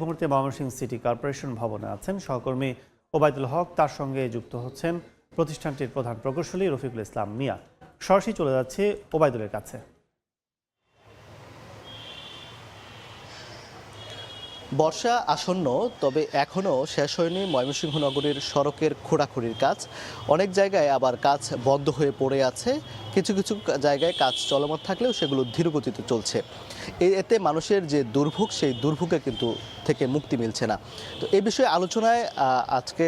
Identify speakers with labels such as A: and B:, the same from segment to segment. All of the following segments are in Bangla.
A: মুহূর্তে ময়মনসিংহ সিটি কর্পোরেশন ভবনে আছেন সহকর্মী ওবায়দুল হক। তার সঙ্গে যুক্ত হচ্ছেন প্রতিষ্ঠানটির প্রধান প্রকৌশলী রফিকুল ইসলাম মিয়া। সরাসরি চলে যাচ্ছে ওবায়দুলের কাছে।
B: বর্ষা আসন্ন, তবে এখনও শেষ হয়নি ময়মনসিংহ নগরীর সড়কের খোঁড়াখুড়ির কাজ। অনেক জায়গায় আবার কাজ বন্ধ হয়ে পড়ে আছে, কিছু কিছু জায়গায় কাজ চলমান থাকলেও সেগুলো ধীরগতিতে চলছে। এতে মানুষের যে দুর্ভোগ, সেই দুর্ভোগে কিন্তু থেকে মুক্তি মিলছে না। তো এই বিষয়ে আলোচনায় আজকে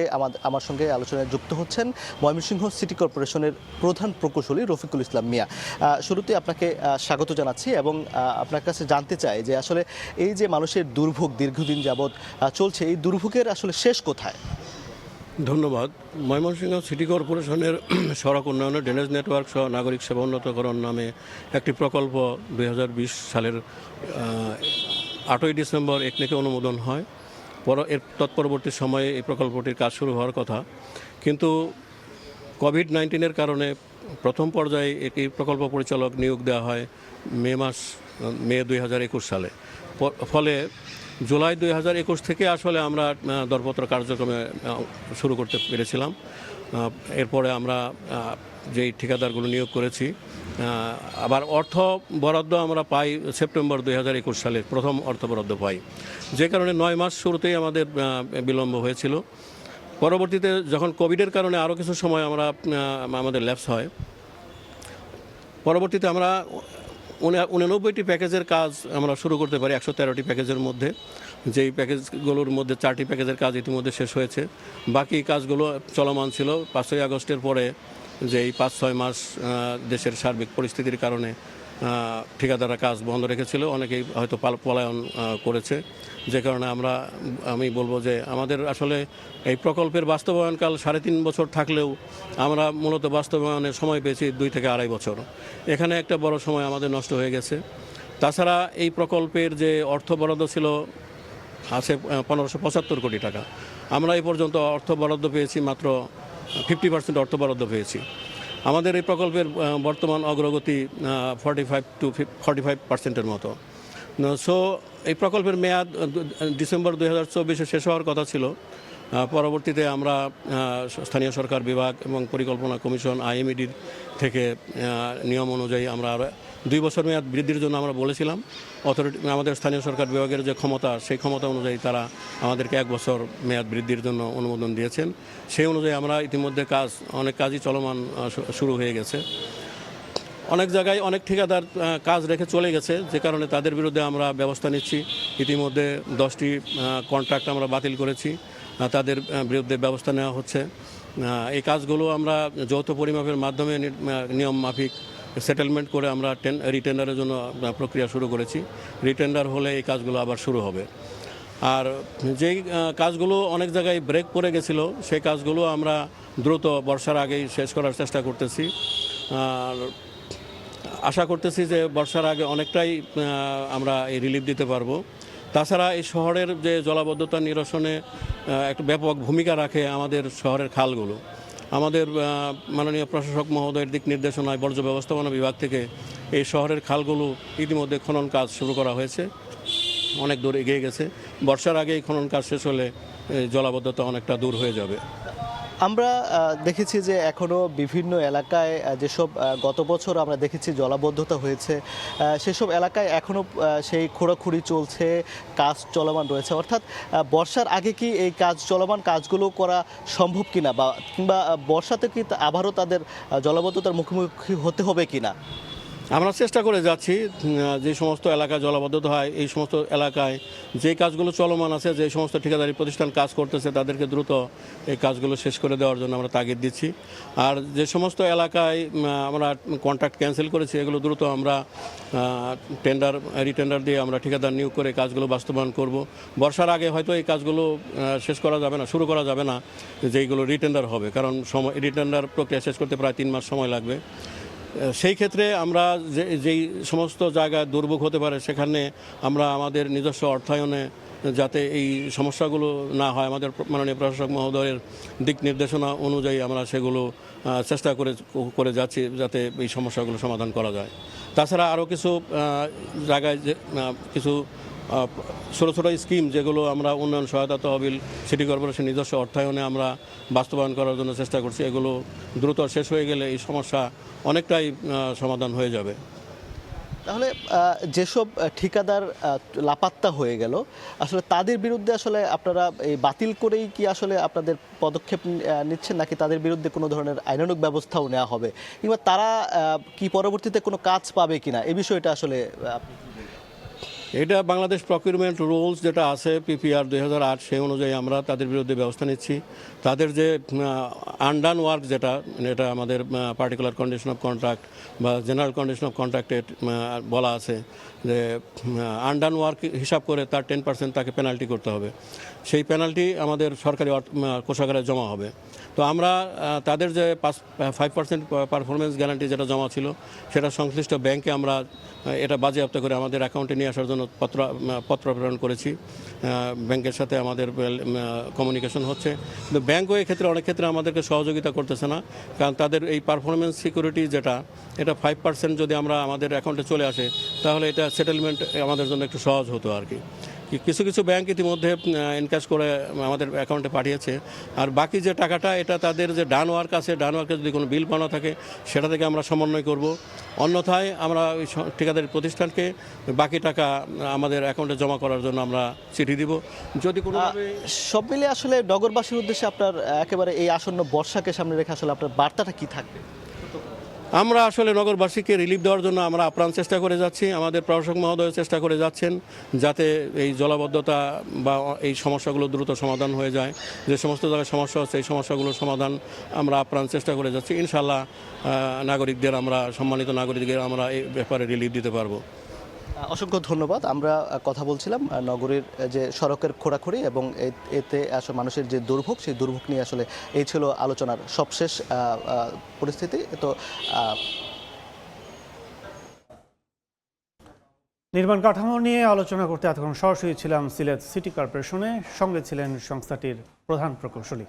B: আমার সঙ্গে আলোচনায় যুক্ত হচ্ছেন ময়মনসিংহ সিটি কর্পোরেশনের প্রধান প্রকৌশলী রফিকুল ইসলাম মিয়া। শুরুতে আপনাকে স্বাগত জানাচ্ছি এবং আপনার কাছে জানতে চাই যে আসলে এই যে মানুষের দুর্ভোগ দীর্ঘদিন যাবৎ চলছে, এই দুর্ভোগের আসলে শেষ কোথায়?
C: ধন্যবাদ। ময়মনসিংহ সিটি কর্পোরেশনের সড়ক উন্নয়ন, ড্রেনেজ নেটওয়ার্ক সহ নাগরিক সেবা উন্নতকরণ নামে একটি প্রকল্প 2020 সালের 8ই ডিসেম্বর একনেকে অনুমোদন হয়। এর তৎপরবর্তী সময়ে এই প্রকল্পটির কাজ শুরু হওয়ার কথা, কিন্তু কোভিড-19-এর কারণে প্রথম পর্যায়ে একটি প্রকল্প পরিচালক নিয়োগ দেওয়া হয় মে 2021 সালে। ফলে জুলাই 2021 থেকে আসলে আমরা দরপত্র কার্যক্রমে শুরু করতে পেরেছিলাম। এরপরে আমরা যেই ঠিকাদারগুলো নিয়োগ করেছি, আবার অর্থ বরাদ্দ আমরা পাই সেপ্টেম্বর 2021 সালে প্রথম অর্থ বরাদ্দ পাই, যে কারণে 9 মাস শুরুতেই আমাদের বিলম্ব হয়েছিল। পরবর্তীতে যখন কোভিডের কারণে আরও কিছু সময় আমাদের ল্যাপস হয়, পরবর্তীতে আমরা 89টি প্যাকেজের কাজ আমরা শুরু করতে পারি 113টি প্যাকেজের মধ্যে। যেই প্যাকেজগুলোর মধ্যে 4টি প্যাকেজের কাজ ইতিমধ্যে শেষ হয়েছে, বাকি কাজগুলো চলমান ছিল। 5ই আগস্টের পরে যেই 5-6 মাস দেশের সার্বিক পরিস্থিতির কারণে ঠিকাদাররা কাজ বন্ধ রেখেছিল, অনেকেই হয়তো পলায়ন করেছে, যে কারণে আমি বলবো যে আমাদের আসলে এই প্রকল্পের বাস্তবায়নকাল 3.5 বছর থাকলেও আমরা মূলত বাস্তবায়নের সময় পেয়েছি 2 থেকে 2.5 বছর। এখানে একটা বড় সময় আমাদের নষ্ট হয়ে গেছে। তাছাড়া এই প্রকল্পের যে অর্থ বরাদ্দ ছিল আছে 1575 কোটি টাকা, আমরা এই পর্যন্ত অর্থ বরাদ্দ পেয়েছি মাত্র 50% অর্থ বরাদ্দ পেয়েছি। আমাদের এই প্রকল্পের বর্তমান অগ্রগতি 45% মতো। সো এই প্রকল্পের মেয়াদ ডিসেম্বর 2024-এ শেষ হওয়ার কথা ছিল। পরবর্তীতে আমরা স্থানীয় সরকার বিভাগ এবং পরিকল্পনা কমিশন IMED থেকে নিয়ম অনুযায়ী আমরা আরও 2 বছর মেয়াদ বৃদ্ধির জন্য আমরা বলেছিলাম। আমাদের স্থানীয় সরকার বিভাগের যে ক্ষমতা, সেই ক্ষমতা অনুযায়ী তারা আমাদেরকে 1 বছর মেয়াদ বৃদ্ধির জন্য অনুমোদন দিয়েছেন। সেই অনুযায়ী আমরা ইতিমধ্যে অনেক কাজই চলমান শুরু হয়ে গেছে। অনেক জায়গায় অনেক ঠিকাদার কাজ রেখে চলে গেছে, যে কারণে তাদের বিরুদ্ধে আমরা ব্যবস্থা নিচ্ছি। ইতিমধ্যে 10টি কন্ট্রাক্ট আমরা বাতিল করেছি, তাদের বিরুদ্ধে ব্যবস্থা নেওয়া হচ্ছে। এই কাজগুলো আমরা যৌথ পরিমাপের মাধ্যমে নিয়ম মাফিক সেটেলমেন্ট করে আমরা রিটেন্ডারের জন্য প্রক্রিয়া শুরু করেছি। রিটেন্ডার হলে এই কাজগুলো আবার শুরু হবে। আর যেই কাজগুলো অনেক জায়গায় ব্রেক পড়ে গেছিলো, সেই কাজগুলো আমরা দ্রুত বর্ষার আগেই শেষ করার চেষ্টা করতেছি। আর আশা করতেছি যে বর্ষার আগে অনেকটাই আমরা এই রিলিফ দিতে পারবো। তাছাড়া এই শহরের যে জলাবদ্ধতা নিরসনে একটা ব্যাপক ভূমিকা রাখে আমাদের শহরের খালগুলো। আমাদের মাননীয় প্রশাসক মহোদয়ের দিক নির্দেশনায় বর্জ্য ব্যবস্থাপনা বিভাগ থেকে এই শহরের খালগুলো ইতিমধ্যে খনন কাজ শুরু করা হয়েছে, অনেক দূর এগিয়ে গেছে। বর্ষার আগে এই খনন কাজ শেষ হলে জলাবদ্ধতা অনেকটা দূর হয়ে যাবে।
B: আমরা দেখেছি যে এখনও বিভিন্ন এলাকায় যেসব গত বছর আমরা দেখেছি জলাবদ্ধতা হয়েছে, সেসব এলাকায় এখনও সেই খোঁড়াখুড়ি চলছে, কাজ চলমান রয়েছে। অর্থাৎ বর্ষার আগে কি এই কাজগুলো করা সম্ভব কিনা, কিংবা বর্ষাতে কি আবারও তাদের জলাবদ্ধতার মুখোমুখি হতে হবে কিনা?
C: আমরা চেষ্টা করে যাচ্ছি। যে সমস্ত এলাকায় জলাবদ্ধতা হয়, এই সমস্ত এলাকায় যে কাজগুলো চলমান আছে, যে সমস্ত ঠিকাদারি প্রতিষ্ঠান কাজ করতেছে, তাদেরকে দ্রুত এই কাজগুলো শেষ করে দেওয়ার জন্য আমরা তাগিদ দিচ্ছি। আর যে সমস্ত এলাকায় আমরা কন্ট্রাক্ট ক্যান্সেল করেছি, এগুলো দ্রুত আমরা রিটেন্ডার দিয়ে আমরা ঠিকাদার নিয়োগ করে কাজগুলো বাস্তবায়ন করব। বর্ষার আগে হয়তো এই কাজগুলো শেষ করা যাবে না, শুরু করা যাবে না, যেইগুলো রিটেন্ডার হবে, কারণ রিটেন্ডার প্রক্রিয়া শেষ করতে প্রায় 3 মাস সময় লাগবে। সেই ক্ষেত্রে আমরা যেই সমস্ত জায়গায় দুর্ভোগ হতে পারে, সেখানে আমরা আমাদের নিজস্ব অর্থায়নে যাতে এই সমস্যাগুলো না হয়, আমাদের মাননীয় প্রশাসক মহোদয়ের দিক নির্দেশনা অনুযায়ী আমরা সেগুলো চেষ্টা করে যাচ্ছি, যাতে এই সমস্যাগুলো সমাধান করা যায়। তাছাড়া আরও কিছু জায়গায় কিছু ছোটো ছোটো স্কিম যেগুলো আমরা উন্নয়ন সহায়তা তহবিল সিটি কর্পোরেশন নিজস্ব অর্থায়নে আমরা বাস্তবায়ন করার জন্য চেষ্টা করছি, এগুলো দ্রুত শেষ হয়ে গেলে এই সমস্যা অনেকটাই সমাধান হয়ে যাবে।
B: তাহলে যেসব ঠিকাদার লাপাত্তা হয়ে গেল, আসলে তাদের বিরুদ্ধে আসলে আপনারা এই বাতিল করেই কি আসলে আপনাদের পদক্ষেপ নিচ্ছেন, নাকি তাদের বিরুদ্ধে কোনো ধরনের আইনানুগ ব্যবস্থাও নেওয়া হবে, কিংবা তারা কি পরবর্তীতে কোনো কাজ পাবে কিনা এই বিষয়টা আসলে আপনি কি বলবেন?
C: এটা বাংলাদেশ প্রকিউরমেন্ট রুলস যেটা আছে পিপিআর 2008 সেই অনুযায়ী আমরা তাদের বিরুদ্ধে ব্যবস্থা নিচ্ছি। তাদের যে আনডান ওয়ার্ক যেটা এটা আমাদের পার্টিকুলার কন্ডিশন অফ কন্ট্রাক্ট বা জেনারেল কন্ডিশন অফ কন্ট্রাক্টে বলা আছে যে আনডান ওয়ার্ক হিসাব করে তার 10% তাকে পেনাল্টি করতে হবে। সেই পেনাল্টি আমাদের সরকারি কোষাগারে জমা হবে। তো আমরা তাদের যে 5% পারফরমেন্স গ্যারান্টি যেটা জমা ছিল সেটা সংশ্লিষ্ট ব্যাংকে আমরা এটা বাজেয়াপ্ত করে আমাদের অ্যাকাউন্টে নিয়ে আসার জন্য পত্র প্রেরণ করেছি। ব্যাংকের সাথে আমাদের কমিউনিকেশন হচ্ছে, কিন্তু ব্যাংকও এক্ষেত্রে অনেক ক্ষেত্রে আমাদেরকে সহযোগিতা করতেছে না, কারণ তাদের এই পারফরমেন্স সিকিউরিটি যেটা এটা 5% যদি আমরা আমাদের অ্যাকাউন্টে চলে আসে তাহলে এটা সেটেলমেন্ট আমাদের জন্য একটু সহজ হতো আর কি। কিছু কিছু ব্যাংক ইতিমধ্যে এনক্যাশ করে আমাদের অ্যাকাউন্টে পাঠিয়েছে, আর বাকি যে টাকাটা এটা তাদের যে ডান ওয়ার্ক আছে, ডান ওয়ার্কে যদি কোনো বিল পাওয়া থাকে সেটা থেকে আমরা সমন্বয় করব। অন্যথায় আমরা ওই ঠিকাদারি প্রতিষ্ঠানকে বাকি টাকা আমাদের অ্যাকাউন্টে জমা করার জন্য আমরা চিঠি দিব। যদি কোনো
B: সব মিলে আসলে নগরবাসীর উদ্দেশ্যে আপনার একেবারে এই আসন্ন বর্ষাকে সামনে রেখে আসলে আপনার বার্তাটা কি থাকবে?
C: আমরা আসলে নগরবাসীকে রিলিফ দেওয়ার জন্য আমরা আপ্রাণ চেষ্টা করে যাচ্ছি, আমাদের প্রশাসক মহোদয় চেষ্টা করে যাচ্ছেন যাতে এই জলাবদ্ধতা বা এই সমস্যাগুলো দ্রুত সমাধান হয়ে যায়। যে সমস্ত জায়গায় সমস্যা হচ্ছে এই সমস্যাগুলোর সমাধান আমরা আপ্রাণ চেষ্টা করে যাচ্ছি। ইনশাআল্লাহ নাগরিকদের আমরা সম্মানিত নাগরিকদের আমরা এই ব্যাপারে রিলিফ দিতে পারবো।
B: অসংখ্য ধন্যবাদ। আমরা কথা বলছিলাম নগরীর যে সড়কের খোঁড়াখুড়ি এবং এতে আসলে মানুষের যে দুর্ভোগ, সেই দুর্ভোগ নিয়ে আসলে এই ছিল আলোচনার সবশেষ পরিস্থিতি। তো
A: নির্মাণ কাঠামো নিয়ে আলোচনা করতে এতক্ষণ সরাসরি ছিলাম সিলেট সিটি কর্পোরেশনে, সঙ্গে ছিলেন সংস্থাটির প্রধান প্রকৌশলী।